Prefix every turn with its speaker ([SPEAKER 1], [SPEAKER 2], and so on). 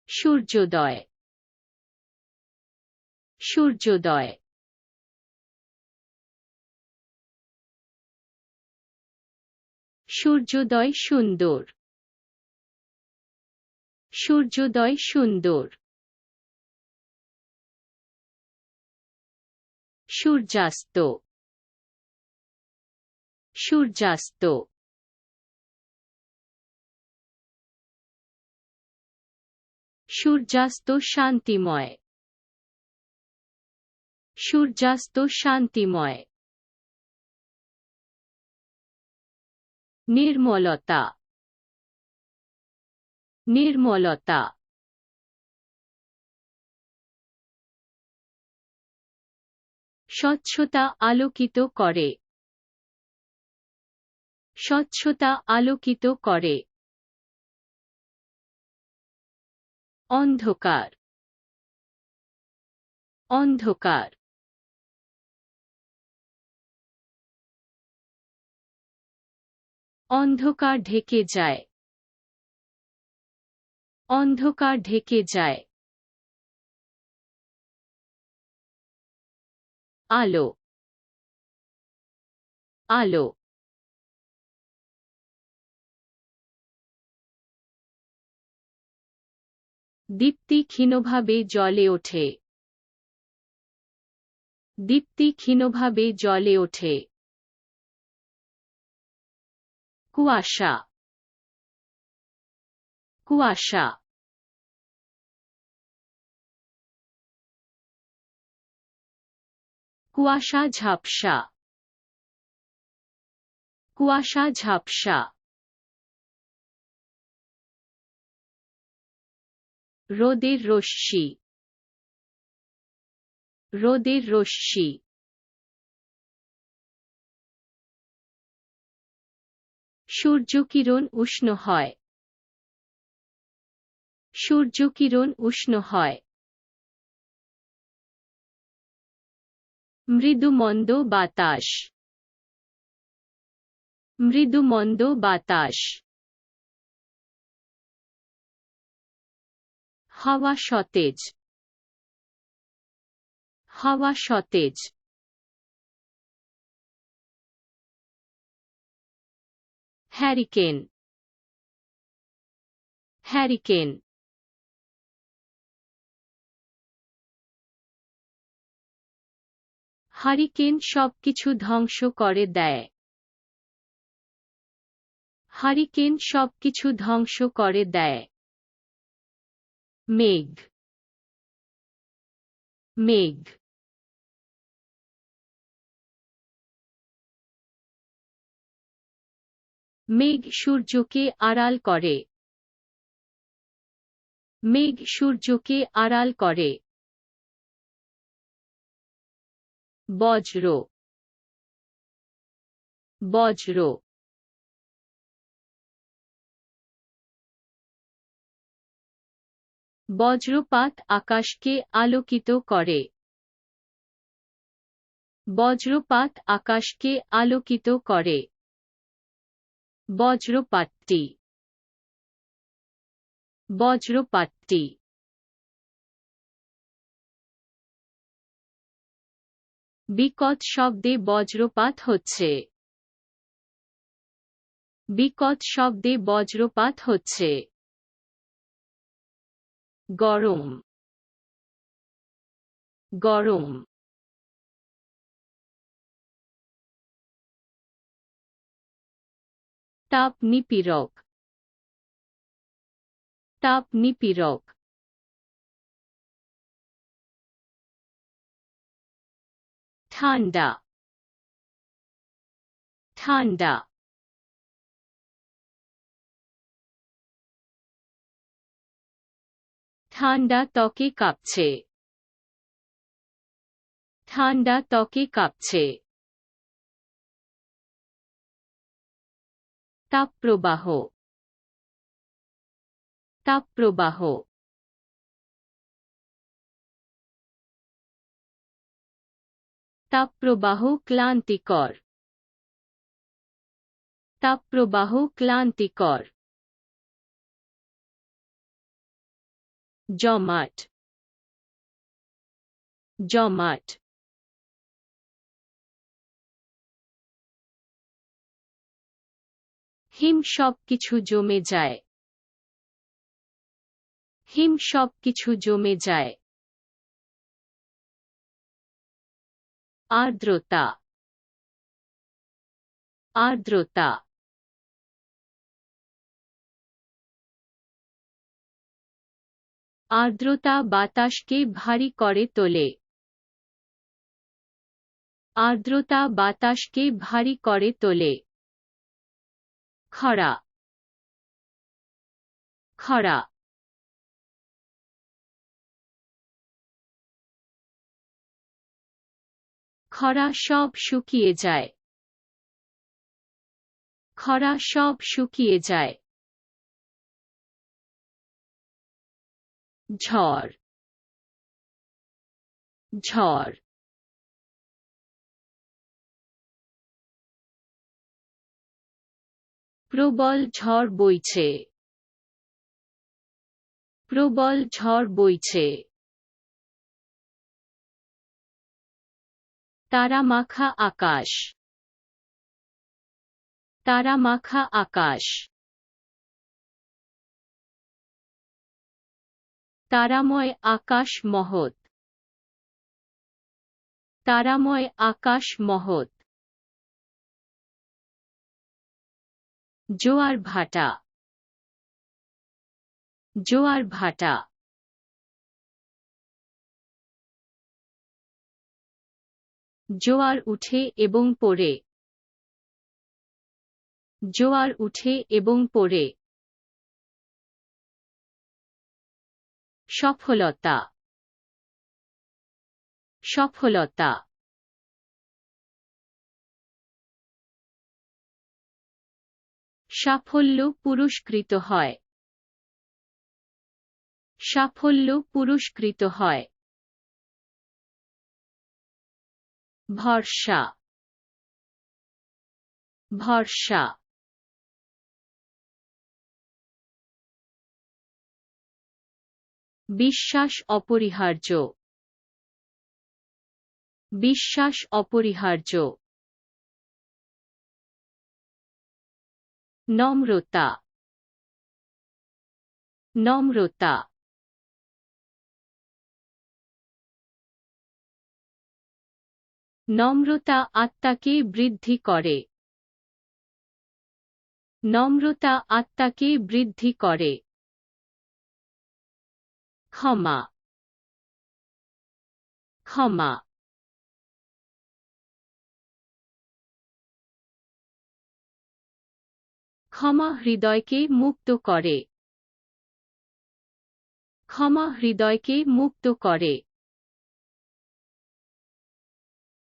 [SPEAKER 1] সূর্যোদয় সূর্যোদয় সূর্যোদয় সুন্দর সূর্যোদয় সুন্দর সূর্যাস্ত সূর্যাস্ত সূর্যাস্ত শান্তিময় সূর্যাস্ত শান্তিময় নির্মলতা নির্মলতা স্বচ্ছতা আলোকিত করে স্বচ্ছতা আলোকিত করে অন্ধকার অন্ধকার অন্ধকার ঢেকে যায় অন্ধকার ঢেকে যায় আলো আলো দীপ্তি ক্ষীণভাবে জ্বলে ওঠে দীপ্তি ক্ষীণভাবে জ্বলে ওঠে কুয়াশা কুয়াশা কুয়াশা ঝাপসা কুয়াশা ঝাপসা রোদের রশ্মি রোদের রশ্মি সূর্যকিরণ উষ্ণ হয় সূর্যকিরণ উষ্ণ হয় মৃদুমন্দ বাতাস মৃদুমন্দ বাতাস হাওয়া সতেজ হাওয়া সতেজ হ্যারিকেন হ্যারিকেন হারিকেন সবকিছু ধ্বংস করে দেয় হারিকেন সবকিছু ধ্বংস করে দেয় মেঘ মেঘ মেঘ সূর্যকে আড়াল করে মেঘ সূর্যকে আড়াল করে বজ্র বজ্র বজ্রপাত আকাশকে আলোকিত করে বজ্রপাত আকাশকে আলোকিত করে বজ্রপাতটি বজ্রপাতটি বিকট শব্দে বজ্রপাত হচ্ছে বিকট শব্দে বজ্রপাত হচ্ছে গরম গরম তাপ নিপীড়ক তাপ নিপীড়ক ঠান্ডা ঠান্ডা ঠান্ডা ত্বকে কাঁপছে ঠান্ডা ত্বকে কাঁপছে তাপপ্রবাহ তাপপ্রবাহ তাপপ্রবাহ ক্লান্তিকর তাপপ্রবাহ ক্লান্তিকর জমাট জমাট হিম সবকিছু জমে যায় হিম সবকিছু জমে যায় আর্দ্রতা আর্দ্রতা আর্দ্রতা বাতাসকে ভারী করে তোলে আর্দ্রতা বাতাসকে ভারী করে তোলে খরা খরা খরা সব শুকিয়ে যায় খরা সব শুকিয়ে যায় ঝড় ঝড় প্রবল ঝড় বইছে প্রবল ঝড় বইছে তারামাখা আকাশ তারামাখা আকাশ তারাময় আকাশ মহৎ তারাময় আকাশ মহৎ জোয়ার ভাটা জোয়ার ভাটা জোয়ার উঠে এবং পড়ে জোয়ার উঠে এবং পড়ে সফলতা সফলতা সাফল্য পুরস্কৃত হয় সাফল্য পুরস্কৃত হয় ভরসা ভরসা বিশ্বাস অপরিহার্য বিশ্বাস অপরিহার্য নম্রতা নম্রতা নম্রতা আত্মাকে বৃদ্ধি করে নম্রতা আত্মাকে বৃদ্ধি করে ক্ষমা ক্ষমা ক্ষমা হৃদয়কে মুক্ত করে ক্ষমা হৃদয়কে মুক্ত করে